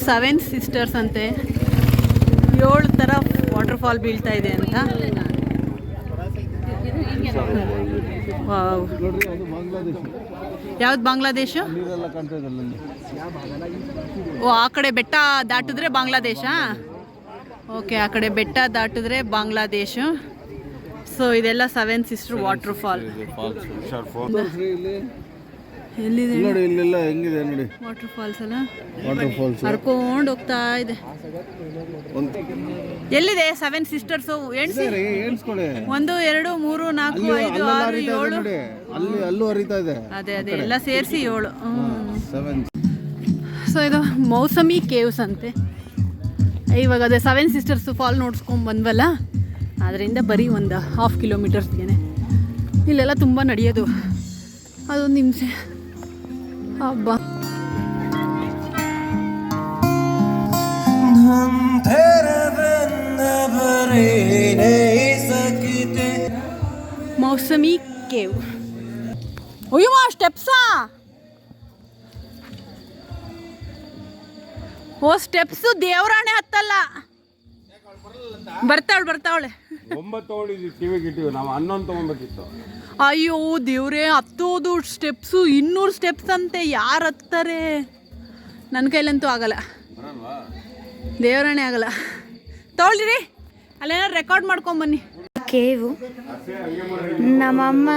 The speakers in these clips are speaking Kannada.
ಸೆವೆನ್ ಸಿಸ್ಟರ್ಸ್ ಅಂತೆ, 7 ಥರ ವಾಟರ್ ಫಾಲ್ ಬೀಳ್ತಾ ಇದೆ ಅಂತ. ಯಾವ್ದು ಬಾಂಗ್ಲಾದೇಶ? ಓ, ಆ ಕಡೆ ಬೆಟ್ಟ ದಾಟಿದ್ರೆ ಬಾಂಗ್ಲಾದೇಶ. ಓಕೆ, ಆ ಕಡೆ ಬೆಟ್ಟ ದಾಟಿದ್ರೆ ಬಾಂಗ್ಲಾದೇಶ. ಸೊ ಇದೆಲ್ಲ ಸೆವೆನ್ ಸಿಸ್ಟರ್ ವಾಟರ್ ಫಾಲ್. ಎಲ್ಲಿದೆ ನೋಡಿ, ಇಲ್ಲೆಲ್ಲ ಹೆಂಗಿದೆ ನೋಡಿ ವಾಟರ್ ಫಾಲ್ಸ್ ಅಲ್ಲ, ವಾಟರ್ ಫಾಲ್ಸ್ ಹರ್ಕೊಂಡು ಹೋಗ್ತಾ ಇದೆ. ಎಲ್ಲಿದೆ ಸೆವೆನ್ ಸಿಸ್ಟರ್ಸ್? ಎಣ್ಸಿ. 1 2 3 4 5 6 7. ಅಲ್ಲಿ ಅಲ್ಲೂ ಹರಿತಾ ಇದೆ. ಅದೇ ಎಲ್ಲ ಸೇರಿಸಿ 7. ಸೊ ಇದು ಮೌಸಮಿ ಕೇವ್ಸ್ ಅಂತೆ. ಇವಾಗ ಅದೇ ಸೆವೆನ್ ಸಿಸ್ಟರ್ಸ್ ಫಾಲ್ ನೋಡ್ಸ್ಕೊಂಡು ಬಂದ್ವಲ್ಲ, ಅದರಿಂದ ಬರೀ ಒಂದು 1/2 ಕಿಲೋಮೀಟರ್ಸ್ಗೆ. ಇಲ್ಲೆಲ್ಲ ತುಂಬ ನಡೆಯೋದು, ಅದೊಂದು ಹಿಂಸೆ. ಹಬ್ಬ ಮೌಸಮಿ ಕೇವ್. ಅಯ್ಯೋ, ಸ್ಟೆಪ್ಸಾ? ಓ, ಸ್ಟೆಪ್ಸು ದೇವರಾಣೆ ಹತ್ತಲ್ಲ, ಬರ್ತಾವಳೆ. 9 ತಗೊಂಡಿದ್ವಿ, ಕಿವಿಗಿಟ್ಟಿವಿ ನಾವು. 11 ತಗೊಂಡ್ಬೇಕಿತ್ತು. ಅಯ್ಯೋ ದೇವ್ರೇ, ಹತ್ತೋದು ಸ್ಟೆಪ್ಸು 200 ಸ್ಟೆಪ್ಸ್ ಅಂತೆ. ಯಾರು ಹತ್ತಾರೆ? ನನ್ನ ಕೈಲಂತೂ ಆಗಲ್ಲ, ದೇವರಾಣೆ ಆಗಲ್ಲ. ತಗೊಳ್ಳಿರಿ, ಅಲ್ಲೇನಾರು ರೆಕಾರ್ಡ್ ಮಾಡ್ಕೊಂಬನ್ನಿ. ಕೇವು ನಮ್ಮಮ್ಮ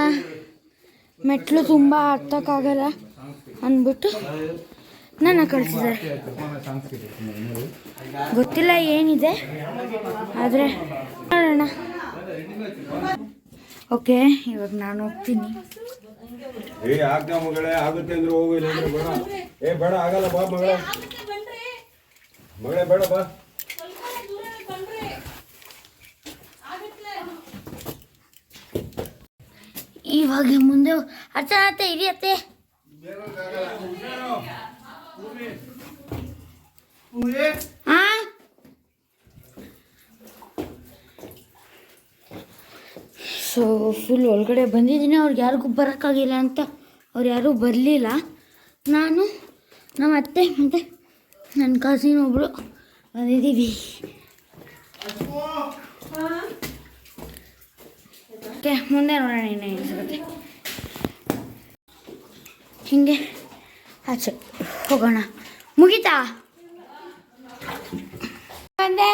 ಮೆಟ್ಲು ತುಂಬ ಹತ್ತಕ್ಕಾಗಲ್ಲ ಅಂದ್ಬಿಟ್ಟು ನನ್ನ ಕಳಿಸಿದ್ದಾರೆ. ಗೊತ್ತಿಲ್ಲ ಏನಿದೆ, ಆದರೆ ನೋಡೋಣ. ಓಕೆ, ಇವಾಗ ನಾನು ಹೋಗ್ತೀನಿ. ಆಗುತ್ತೆ ಅಂದ್ರೆ ಹೋಗಿ, ಬೇಡ ಆಗಲ್ಲ, ಬಾ ಮಗಳೇ, ಬೇಡ ಬಾ. ಇವಾಗ ಮುಂದೆ ಅರ್ಚನಾತೆ ಹಿರಿಯತ್ತೆ. ಸೊ ಫುಲ್ ಒಳಗಡೆ ಬಂದಿದ್ದೀನಿ. ಅವ್ರಿಗೆ ಯಾರಿಗೂ ಬರೋಕ್ಕಾಗಿಲ್ಲ ಅಂತ ಅವ್ರು ಯಾರೂ ಬರಲಿಲ್ಲ. ನಾನು, ನಮ್ಮ ಅತ್ತೆ ಮತ್ತು ನನ್ನ ಕಸಿನ್ ಒಬ್ಬಳು ಬಂದಿದ್ದೀವಿ. ಓಕೆ, ಮುಂದೆ ನೋಡೋಣ ಇನ್ನೇನು ಸಿಗುತ್ತೆ. ಹೀಗೆ ಆಚೆ ಹೋಗೋಣ. ಮುಗೀತಾ? ಬಂದೆ.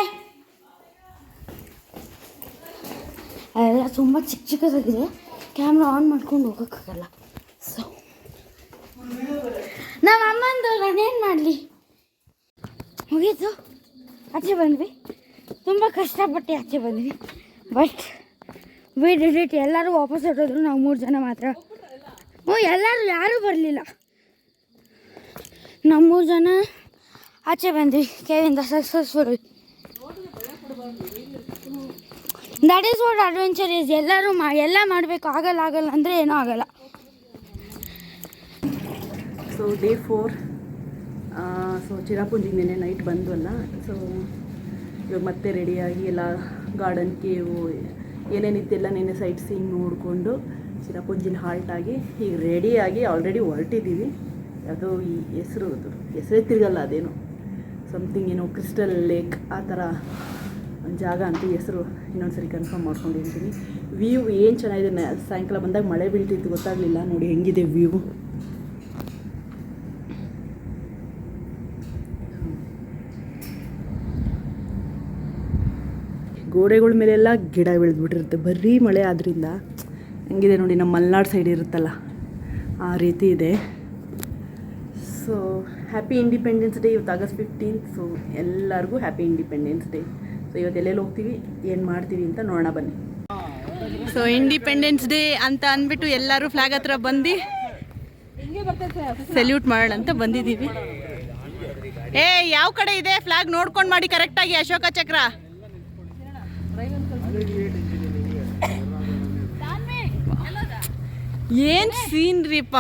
ಅದೆಲ್ಲ ತುಂಬ ಚಿಕ್ಕದಾಗಿದೆ, ಕ್ಯಾಮ್ರಾ ಆನ್ ಮಾಡ್ಕೊಂಡು ಹೋಗೋಕ್ಕಾಗಲ್ಲ. ಸೊ ನಮ್ಮ ಅಮ್ಮಂದು ನಾನೇನು ಮಾಡಲಿ? ಮುಗೀತು, ಆಚೆ ಬಂದ್ವಿ. ತುಂಬ ಕಷ್ಟಪಟ್ಟು ಆಚೆ ಬಂದ್ವಿ. But we did it. ಎಲ್ಲರೂ ವಾಪಸ್ ಹೊರಟೋದ್ರು, ನಾವು 3 ಜನ ಮಾತ್ರ. ಎಲ್ಲರೂ ಯಾರೂ ಬರಲಿಲ್ಲ. ನಾವು 3 ಜನ ಆಚೆ ಬಂದ್ವಿ ಕೇವಿಂದ successful. That is what adventure is. ಎಲ್ಲರೂ ಎಲ್ಲ ಮಾಡಬೇಕು, ಆಗಲ್ಲ ಅಂದರೆ ಏನೂ ಆಗಲ್ಲ. So day 4. ಸೊ ಚಿರಾಪುಂಜಿಗೆ ನೆನೆ ನೈಟ್ ಬಂದ್ವಲ್ಲ. ಸೊ ಇವಾಗ ಮತ್ತೆ ರೆಡಿಯಾಗಿ ಎಲ್ಲ ಗಾರ್ಡನ್ ಕೇವು ಏನೇನಿತ್ತೆಲ್ಲ ನೆನೆ ಸೈಟ್ ಸೀಯಿಂಗ್ ನೋಡಿಕೊಂಡು ಚಿರಾಪುಂಜಿಲಿ ಹಾಲ್ಟಾಗಿ ಈಗ ರೆಡಿಯಾಗಿ ಆಲ್ರೆಡಿ ಹೊರಟಿದ್ದೀವಿ. ಯಾವುದೋ ಈ ಹೆಸರೇ ತಿರುಗಲ್ಲ, ಅದೇನೋ ಸಮಥಿಂಗ್ ಏನೋ ಕ್ರಿಸ್ಟಲ್ ಲೇಕ್ ಆ ಥರ ಒಂದು ಜಾಗ ಅಂತ ಹೆಸರು ಇನ್ನೊಂದು ಸರಿ ಕನ್ಫರ್ಮ್ ಮಾಡ್ಕೊಂಡಿರ್ತೀನಿ. ವ್ಯೂ ಏನು ಚೆನ್ನಾಗಿದೆ. ಸಾಯಂಕಾಲ ಬಂದಾಗ ಮಳೆ ಬೀಳ್ತಿತ್ತು, ಗೊತ್ತಾಗಲಿಲ್ಲ. ನೋಡಿ ಹೆಂಗಿದೆ ವ್ಯೂ. ಗೋಡೆಗಳ ಮೇಲೆಲ್ಲ ಗಿಡ ಬೆಳೆದ್ಬಿಟ್ಟಿರುತ್ತೆ, ಬರೀ ಮಳೆ ಆದ್ದರಿಂದ ಹೆಂಗಿದೆ ನೋಡಿ. ನಮ್ಮ ಮಲೆನಾಡು ಸೈಡ್ ಇರುತ್ತಲ್ಲ ಆ ರೀತಿ ಇದೆ. So happy independence day. ಇವತ್ತು August 15th. ಸೊ ಎಲ್ಲರಿಗೂ ಹ್ಯಾಪಿ ಇಂಡಿಪೆಂಡೆನ್ಸ್ ಡೇ. ಸೊ ಇವತ್ತು ಎಲ್ಲೆಲ್ಲಿ ಹೋಗ್ತೀವಿ, ಏನು ಮಾಡ್ತೀವಿ ಅಂತ ನೋಡೋಣ ಬನ್ನಿ. ಸೊ ಇಂಡಿಪೆಂಡೆನ್ಸ್ ಡೇ ಅಂತ ಅಂದ್ಬಿಟ್ಟು ಎಲ್ಲರೂ ಫ್ಲಾಗ್ ಹತ್ರ ಬಂದು ಸೆಲ್ಯೂಟ್ ಮಾಡೋಣ ಅಂತ ಬಂದಿದ್ದೀವಿ. ಯಾವ ಕಡೆ ಇದೆ ಫ್ಲಾಗ್ ನೋಡ್ಕೊಂಡು ಮಾಡಿ ಕರೆಕ್ಟಾಗಿ. ಅಶೋಕ ಚಕ್ರ ಏನು ಸೀನ್ರಿಪ್ಪ.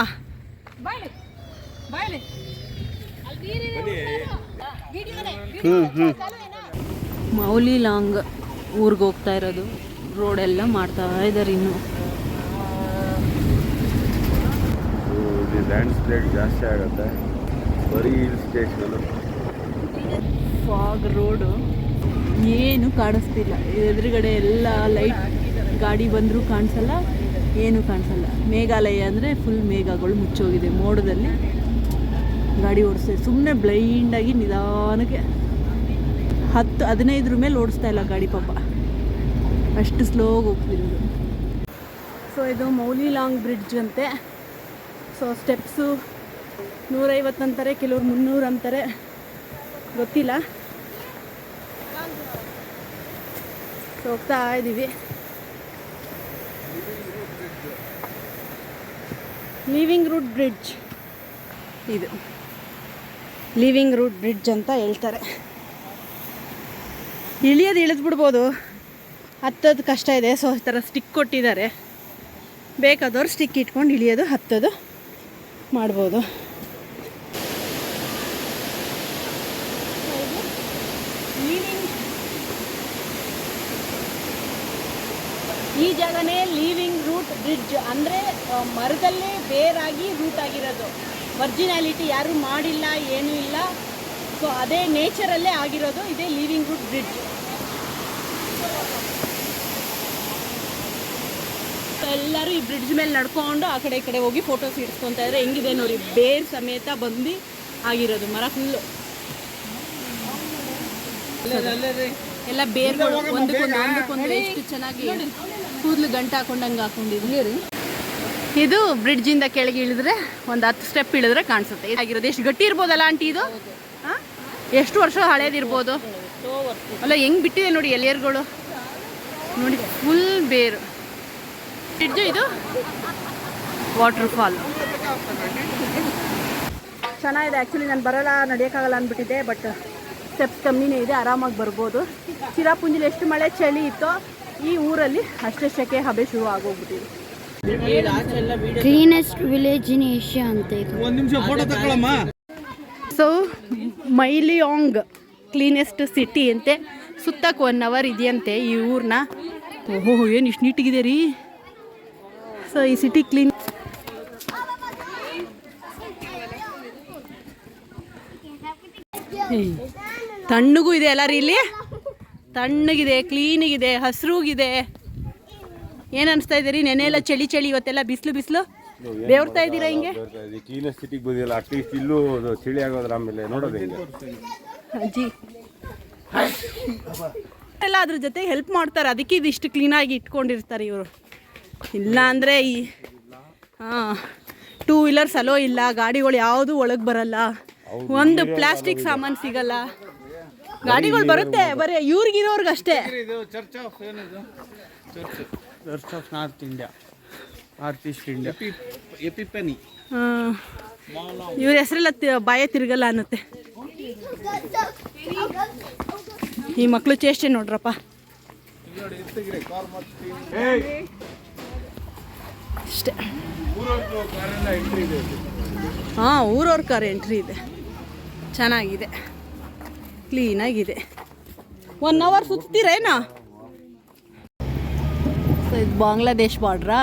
ಮೌಲಿ ಲಾಂಗ್ ಊರಿಗೆ ಹೋಗ್ತಾ ಇರೋದು. ರೋಡೆಲ್ಲ ಮಾಡ್ತಾ ಇದ್ದಾರೆ ಇನ್ನು. ಲ್ಯಾಂಡ್ ಸ್ಲೈಡ್ ಜಾಸ್ತಿ ಆಗುತ್ತೆ, ಬರೀ ಹಿಲ್ ಸ್ಟೇಷನ್. ಫಾಗ್ ರೋಡು, ಏನು ಕಾಣಿಸ್ತಿಲ್ಲ. ಎದುರುಗಡೆ ಎಲ್ಲ ಲೈಟ್, ಗಾಡಿ ಬಂದರೂ ಕಾಣಿಸಲ್ಲ, ಏನು ಕಾಣಿಸಲ್ಲ. ಮೇಘಾಲಯ ಅಂದರೆ ಫುಲ್ ಮೇಘಗಳು ಮುಚ್ಚೋಗಿದೆ, ಮೋಡದಲ್ಲಿ ಗಾಡಿ ಓಡಿಸ್ತೀವಿ. ಸುಮ್ಮನೆ ಬ್ಲೈಂಡಾಗಿ ನಿಧಾನಕ್ಕೆ 10-15 ಮೇಲೆ ಓಡಿಸ್ತಾ ಇಲ್ಲ ಗಾಡಿ ಪಾಪ, ಅಷ್ಟು ಸ್ಲೋಗಿ ಹೋಗ್ತಿರೋದು. ಸೊ ಇದು ಮೌಲಿ ಲಾಂಗ್ ಬ್ರಿಡ್ಜ್ ಅಂತೆ. ಸೊ ಸ್ಟೆಪ್ಸು 150 ಅಂತಾರೆ, ಕೆಲವ್ರು 300 ಅಂತಾರೆ, ಗೊತ್ತಿಲ್ಲ. ಸೊ ಹೋಗ್ತಾ ಇದ್ದೀವಿ. ಲೀವಿಂಗ್ ರೂಟ್ ಬ್ರಿಡ್ಜ್, ಇದು ಲೀವಿಂಗ್ ರೂಟ್ ಬ್ರಿಡ್ಜ್ ಅಂತ ಹೇಳ್ತಾರೆ. ಇಳಿಯೋದು ಇಳಿದ್ಬಿಡ್ಬೋದು, ಹತ್ತೋದು ಕಷ್ಟ ಇದೆ. ಸೊ ಈ ಥರ ಸ್ಟಿಕ್ ಕೊಟ್ಟಿದ್ದಾರೆ, ಬೇಕಾದವ್ರು ಸ್ಟಿಕ್ ಇಟ್ಕೊಂಡು ಇಳಿಯೋದು ಹತ್ತೋದು ಮಾಡ್ಬೋದು. ಈ ಜಾಗನೇ ಲೀವಿಂಗ್ ರೂಟ್ ಬ್ರಿಡ್ಜ್ ಅಂದರೆ ಮರದಲ್ಲೇ ಬೇರಾಗಿ ರೂಟ್ ಆಗಿರೋದು. ಒರ್ಜಿನಾಲಿಟಿ ಯಾರೂ ಮಾಡಿಲ್ಲ, ಏನೂ ಇಲ್ಲ. ಸೊ ಅದೇ ನೇಚರಲ್ಲೇ ಆಗಿರೋದು ಇದೇ ಲೀವಿಂಗ್ ರೂಟ್ ಬ್ರಿಡ್ಜ್. ಎಲ್ಲರೂ ಈ ಬ್ರಿಡ್ಜ್ ಮೇಲೆ ನಡ್ಕೊಂಡು ಆ ಕಡೆ ಈ ಕಡೆ ಹೋಗಿ ಫೋಟೋಸ್ ಇಡ್ಸ್ಕೊತಾ ಇದ್ದಾರೆ. ಹೆಂಗಿದೆ ನೋಡಿ, ಬೇರ್ ಸಮೇತ ಬಂದು ಆಗಿರೋದು ಮರ ಫುಲ್ಲು. ಎಲ್ಲ ಬೇರ್ಗಳು ಒಂದಕ್ಕೊಂದು ಎಷ್ಟು ಚೆನ್ನಾಗಿ ಕೂದಲು ಗಂಟು ಹಾಕೊಂಡಂಗೆ ಹಾಕೊಂಡಿದ್ವಿ. ಇದು ಬ್ರಿಡ್ಜಿಂದ ಕೆಳಗೆ ಇಳಿದ್ರೆ ಒಂದು 10 ಸ್ಟೆಪ್ ಇಳಿದ್ರೆ ಕಾಣಿಸುತ್ತೆ ಆಗಿರೋದು. ಎಷ್ಟು ಗಟ್ಟಿ ಇರ್ಬೋದಲ್ಲ ಆಂಟಿ ಇದು? ಎಷ್ಟು ವರ್ಷ ಹಳೇದಿರ್ಬೋದು ಅಲ್ಲ, ಹೆಂಗೆ ಬಿಟ್ಟಿದೆ ನೋಡಿ ಎಲೆಯರ್ಗಳು ನೋಡಿ, ಫುಲ್ ಬೇರು. ಬ್ರಿಡ್ಜು ಇದು ವಾಟರ್ ಫಾಲ್ ಚೆನ್ನಾಗಿದೆ. ಆ್ಯಕ್ಚುಲಿ ನಾನು ಬರೋಲ್ಲ, ನಡೆಯೋಕ್ಕಾಗಲ್ಲ ಅಂದ್ಬಿಟ್ಟಿದ್ದೆ, ಬಟ್ ಸ್ಟೆಪ್ಸ್ ಕಮ್ಮಿನೇ ಇದೆ, ಆರಾಮಾಗಿ ಬರ್ಬೋದು. ಚಿರಾಪುಂಜಿಲಿ ಎಷ್ಟು ಮಳೆ ಚಳಿ ಇತ್ತೋ ಈ ಊರಲ್ಲಿ ಅಷ್ಟೇ ಸೆಕೆ ಹಬೆ ಶುರು ಆಗೋಗ್ಬಿಟ್ಟಿದೆ. ಕ್ಲೀನೆಸ್ಟ್ ವಿಲೇಜ್ ಇನ್ ಏಷ್ಯಾ ಅಂತ ಇದು. ಸೊ ಮೈಲಿಯಾಂಗ್ ಕ್ಲೀನೆಸ್ಟ್ ಸಿಟಿ ಅಂತೆ. ಸುತ್ತಕ್ಕೆ 1 hour ಇದೆಯಂತೆ ಈ ಊರನ್ನ. ಓಹೋ, ಏನು ಇಷ್ಟು ನೀಟಿಗಿದೆ ರೀ. ಸೊ ಈ ಸಿಟಿ ಕ್ಲೀನ್. ತಣ್ಣಗೂ ಇದೆ ಅಲ್ಲ ರೀ ಇಲ್ಲಿ, ತಣ್ಣಗಿದೆ, ಕ್ಲೀನಿಗಿದೆ, ಹಸಿರುಗಿದೆ. ಏನು ಅನಿಸ್ತಾ ಇದೆ ರೀ? ನೆನೆ ಎಲ್ಲ ಚಳಿ ಚಳಿ, ಇವತ್ತೆಲ್ಲ ಬಿಸಿಲು ಬಿಸಿಲು ಬೇವ್ರ್ತಾ ಇದ್ದೀರಾ ಹಿಂಗೆ? ಕ್ಲೀನೆಸ್ಟ್ ಸಿಟಿಗೆ ಬಂದಿಲ್ಲ, ಅಟ್ಲೀಸ್ಟ್ ಇಲ್ಲೂ ಚಳಿ ಆಗೋದ್ರ ಆಮೇಲೆ ನೋಡೋದು ಅಜ್ಜಿ ಎಲ್ಲ ಅದ್ರ ಜೊತೆ ಹೆಲ್ಪ್ ಮಾಡ್ತಾರೆ, ಅದಕ್ಕೆ ಇದಿಷ್ಟು ಕ್ಲೀನಾಗಿ ಇಟ್ಕೊಂಡಿರ್ತಾರೆ ಇವರು. ಇಲ್ಲ ಅಂದರೆ ಈ 2 ವೀಲರ್ಸ್ ಅಲೋ ಇಲ್ಲ, ಗಾಡಿಗಳು ಯಾವುದು ಒಳಗೆ ಬರಲ್ಲ, ಒಂದು ಪ್ಲಾಸ್ಟಿಕ್ ಸಾಮಾನು ಸಿಗಲ್ಲ. ಗಾಡಿಗಳು ಬರುತ್ತೆ ಬರೀ ಇವ್ರಿಗಿರೋರ್ಗೆ ಅಷ್ಟೇ. Church of north India, north East India, Epiphany. ಇವ್ರ ಹೆಸರೆಲ್ಲ ಬಾಯ ತಿರುಗಲ್ಲ ಅನ್ನತ್ತೆ. ಈ ಮಕ್ಕಳು ಚೇಷ್ಟೆ ನೋಡ್ರಪ್ಪ. ಅಷ್ಟೇ, ಹಾಂ, ಊರವ್ರ ಕಾರ್ ಎಂಟ್ರಿ ಇದೆ, ಚೆನ್ನಾಗಿದೆ, ಕ್ಲೀನಾಗಿದೆ. 1 hour ಸುತ್ತೀರೇನಾ? ಸೊ ಇದು ಬಾಂಗ್ಲಾದೇಶ್ ಬಾರ್ಡ್ರಾ?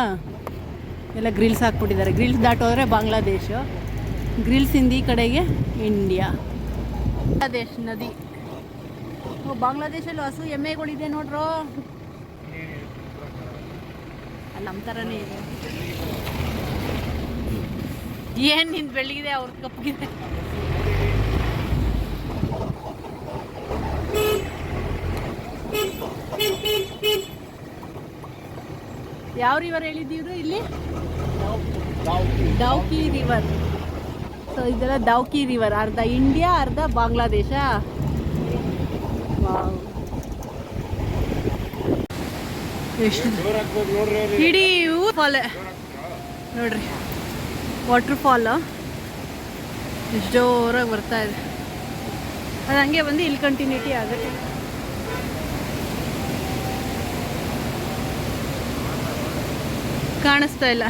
ಎಲ್ಲ ಗ್ರಿಲ್ಸ್ ಹಾಕ್ಬಿಟ್ಟಿದ್ದಾರೆ. ಗ್ರಿಲ್ಸ್ ದಾಟೋದ್ರೆ ಬಾಂಗ್ಲಾದೇಶ, ಗ್ರಿಲ್ಸಿಂದ ಈ ಕಡೆಗೆ ಇಂಡಿಯಾ. ಬಾಂಗ್ಲಾದೇಶ್ ನದಿ. ಬಾಂಗ್ಲಾದೇಶಲ್ಲಿ ಹಸು ಎಮ್ಮೆಗಳಿದೆ ನೋಡ್ರೋ, ಅಲ್ಲಿ ನಮ್ಮ ಥರನೇ ಇದೆ. ಏನು ನಿಂದು ಬೆಳಗಿದೆ, ಅವ್ರದ್ದು ಕಪ್ಪಗಿದೆ. ಯಾವ ರಿವರ್ ಹೇಳಿದ್ದೀವ್ರು ಇಲ್ಲಿ? ಡೌಕಿ ರಿವರ್. ಸೊ ಇದೆಲ್ಲ ಡೌಕಿ ರಿವರ್, ಅರ್ಧ ಇಂಡಿಯಾ ಅರ್ಧ ಬಾಂಗ್ಲಾದೇಶ. ಎಷ್ಟು ಇಡೀ ಫಾಲ್ ನೋಡ್ರಿ, ವಾಟರ್ ಫಾಲ್ ಎಷ್ಟು ಜೋರಾಗಿ ಬರ್ತಾ ಇದೆ. ಅದು ಹಂಗೆ ಬಂದು ಇಲ್ಲಿ ಕಂಟಿನ್ಯೂಟಿ ಆಗುತ್ತೆ. ಕಾಣಿಸ್ತಾ ಇಲ್ಲ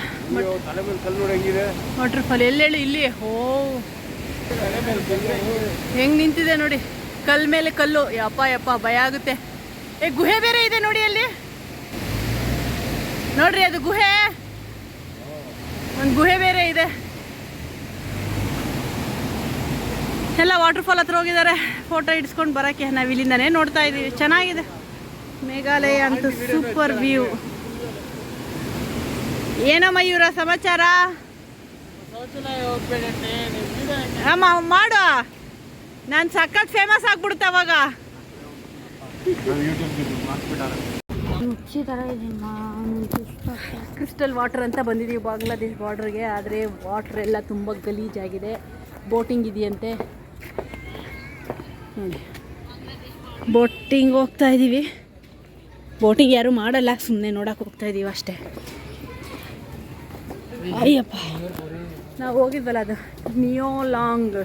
ವಾಟರ್ ಫಾಲ್. ಎಲ್ಲೆಳು ಇಲ್ಲಿ, ಓ ಹೆಂಗ್ ನಿಂತಿದೆ ನೋಡಿ, ಕಲ್ ಮೇಲೆ ಕಲ್ಲು. ಯಪ್ಪ ಯಪ್ಪ, ಭಯ ಆಗುತ್ತೆ. ಗುಹೆ ಬೇರೆ ಇದೆ ನೋಡಿ ಅಲ್ಲಿ, ನೋಡ್ರಿ ಅದು ಗುಹೆ, ಒಂದು ಗುಹೆ ಬೇರೆ ಇದೆ. ಎಲ್ಲ ವಾಟರ್ಫಾಲ್ ಹತ್ರ ಹೋಗಿದ್ದಾರೆ ಫೋಟೋ ಇಡ್ಸ್ಕೊಂಡು ಬರೋಕ್ಕೆ. ನಾವು ಇಲ್ಲಿಂದನೇ ನೋಡ್ತಾ ಇದ್ದೀವಿ. ಚೆನ್ನಾಗಿದೆ ಮೇಘಾಲಯ ಅಂತೂ, ಸೂಪರ್ ವ್ಯೂ. ಏನೋ ಮಯೂರ ಸಮಾಚಾರ? ಮಾಡು, ನಾನು ಸಖತ್ ಫೇಮಸ್ ಆಗ್ಬಿಡುತ್ತೆ ಅವಾಗ. ಕ್ರಿಸ್ಟಲ್ ವಾಟರ್ ಅಂತ ಬಂದಿದ್ದೀವಿ ಬಾಂಗ್ಲಾದೇಶ್ ಬಾರ್ಡ್ರಿಗೆ. ಆದರೆ ವಾಟರ್ ಎಲ್ಲ ತುಂಬ ಗಲೀಜಾಗಿದೆ. ಬೋಟಿಂಗ್ ಇದೆಯಂತೆ ನೋಡಿ, ಬೋಟಿಂಗ್ ಹೋಗ್ತಾ ಇದ್ದೀವಿ. ಬೋಟಿಂಗ್ ಯಾರು ಮಾಡಲ್ಲ, ಸುಮ್ಮನೆ ನೋಡಕ್ಕೆ ಹೋಗ್ತಾ ಇದ್ದೀವಿ ಅಷ್ಟೇ. ಅಯ್ಯಪ್ಪ, ನಾವು ಹೋಗಿದ್ವಲ್ಲ ಅದು ನಿಯೋಲಾಂಗ್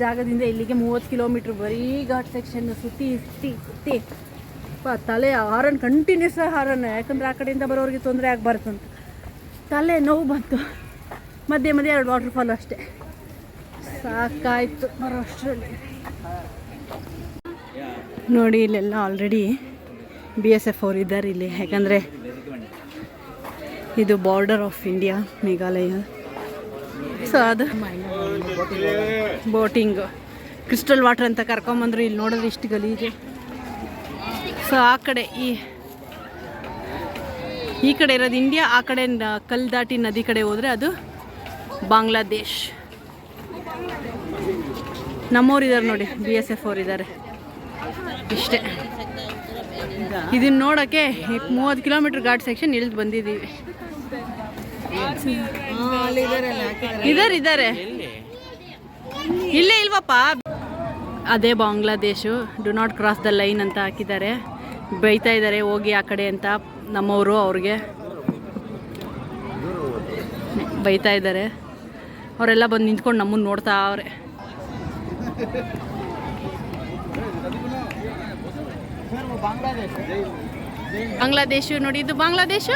ಜಾಗದಿಂದ ಇಲ್ಲಿಗೆ 30 ಕಿಲೋಮೀಟ್ರ್. ಬರೀ ಘಾಟ್ ಸೆಕ್ಷನ್ ಸುತ್ತಿ ಸುತ್ತಿ ಸುತ್ತಿ ತಲೆ ಹಾರನ್, ಕಂಟಿನ್ಯೂಸ್ ಹಾರನ್. ಯಾಕಂದರೆ ಆ ಕಡೆಯಿಂದ ಬರೋರಿಗೆ ತೊಂದರೆ ಆಗಬಾರ್ದು ಅಂತ ತಲೆ ನೋವು ಬಂತು. ಮಧ್ಯೆ ಮಧ್ಯೆ 2 ವಾಟರ್ಫಾಲ್ ಅಷ್ಟೇ, ಸಾಕಾಯಿತು ಬರೋ ಅಷ್ಟರಲ್ಲಿ. ನೋಡಿ ಇಲ್ಲೆಲ್ಲ ಆಲ್ರೆಡಿ BSF ಅವ್ರು ಇದ್ದಾರೆ ಇಲ್ಲಿ. ಯಾಕಂದರೆ ಇದು border of India Meghalaya. So ಅದು ಬೋಟಿಂಗ್ ಕ್ರಿಸ್ಟಲ್ ವಾಟರ್ ಅಂತ ಕರ್ಕೊಂಬಂದ್ರು. ಇಲ್ಲಿ ನೋಡಿದ್ರೆ ಇಷ್ಟು ಗಲೀಜು. ಸೊ ಆ ಕಡೆ ಈ ಕಡೆ ಇರೋದು ಇಂಡಿಯಾ, ಆ ಕಡೆ ಕಲ್ಲು ದಾಟಿ ನದಿ ಕಡೆ ಹೋದರೆ ಅದು ಬಾಂಗ್ಲಾದೇಶ್. ನಮ್ಮವ್ರಿದ್ದಾರೆ ನೋಡಿ, BSF ಅವರಿದ್ದಾರೆ. ಇಷ್ಟೇ. ಇದನ್ನ ನೋಡೋಕ್ಕೆ 30 ಕಿಲೋಮೀಟ್ರ್ ಘಾಟ್ ಸೆಕ್ಷನ್ ಇಳಿದು ಬಂದಿದ್ದೀವಿ. ಇದ್ದಾರೆ ಇಲ್ಲೇ ಇಲ್ವಪ್ಪ. ಅದೇ Bangladesh. Do not cross the line ಅಂತ ಹಾಕಿದ್ದಾರೆ. ಬೈತಾ ಇದ್ದಾರೆ ಹೋಗಿ ಆ ಕಡೆ ಅಂತ. ನಮ್ಮವರು ಅವ್ರಿಗೆ ಬೈತಾ ಇದ್ದಾರೆ. ಅವರೆಲ್ಲ ಬಂದು ನಿಂತ್ಕೊಂಡು ನಮ್ಮನ್ನು ನೋಡ್ತಾ ಅವ್ರೆ. ಬಾಂಗ್ಲಾದೇಶ ನೋಡಿ, ಇದು ಬಾಂಗ್ಲಾದೇಶ,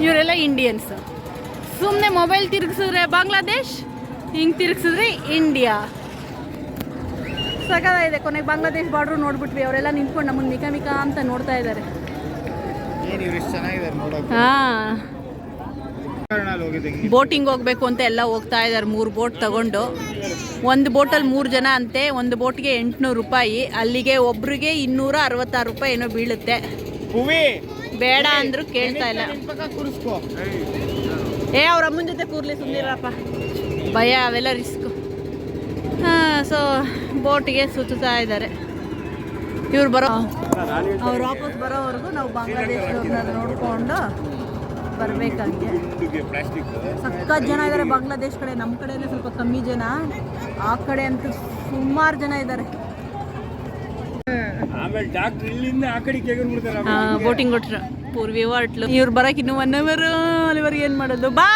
ಇವರೆಲ್ಲ ಇಂಡಿಯನ್ಸ್. ಸುಮ್ಮನೆ ಮೊಬೈಲ್ ತಿರುಗಿಸಿದ್ರೆ ಬಾಂಗ್ಲಾದೇಶ್, ಹಿಂಗೆ ತಿರುಗಿಸಿದ್ರೆ ಇಂಡಿಯಾ. ಸಗದಾಗಿದೆ. ಕೊನೆಗೆ ಬಾಂಗ್ಲಾದೇಶ್ ಬಾರ್ಡ್ರು ನೋಡ್ಬಿಟ್ವಿ. ಅವರೆಲ್ಲ ನಿಂತ್ಕೊಂಡು ನಮ್ಮನ್ನು ಮಿಕ ಅಂತ ನೋಡ್ತಾ ಇದ್ದಾರೆ. ಹಾಂ, ಬೋಟಿಂಗ್ ಹೋಗ್ಬೇಕು ಅಂತ ಎಲ್ಲ ಹೋಗ್ತಾ ಇದ್ದಾರೆ. 3 ಬೋಟ್ ತಗೊಂಡು. ಒಂದು ಬೋಟಲ್ಲಿ 3 ಜನ ಅಂತೆ. ಒಂದು ಬೋಟ್ಗೆ 800 ರೂಪಾಯಿ. ಅಲ್ಲಿಗೆ ಒಬ್ರಿಗೆ 266 ರೂಪಾಯಿ ಏನೋ ಬೀಳುತ್ತೆ. ಬೇಡ ಅಂದ್ರು ಕೇಳ್ತಾ ಇಲ್ಲ. ಅವ್ರ ಅಮ್ಮನ ಜೊತೆ ಕೂರ್ಲಿ, ಸುಮ್ಮನಿರಪ್ಪ, ಭಯ, ಅವೆಲ್ಲ ರಿಸ್ಕು. ಸೊ ಬೋಟಿಗೆ ಸುತ್ತಾ ಇದ್ದಾರೆ ಇವ್ರು. ಅವ್ರು ವಾಪಸ್ ಬರೋವರೆಗೂ ನಾವು ಬಾಂಗ್ಲಾದೇಶ ನೋಡಿಕೊಂಡು ಬರಬೇಕಂಗೆ. ಸಖತ್ ಜನ ಇದ್ದಾರೆ ಬಾಂಗ್ಲಾದೇಶ್ ಕಡೆ. ನಮ್ಮ ಕಡೆನೇ ಸ್ವಲ್ಪ ಕಮ್ಮಿ ಜನ, ಆ ಕಡೆ ಅಂತೂ ಸುಮಾರು ಜನ ಇದ್ದಾರೆ. ಬೋಟಿಂಗ್ ಕೊಟ್ರು ಪೂರ್ವಿ ಹೊಟ್ಲು. ಇವ್ರು ಬರೋಕೆ ಇನ್ನೂ 1 ಅವರ್. ಅಲ್ಲಿವರೆಗೆ ಏನು ಮಾಡೋದು? ಬಾ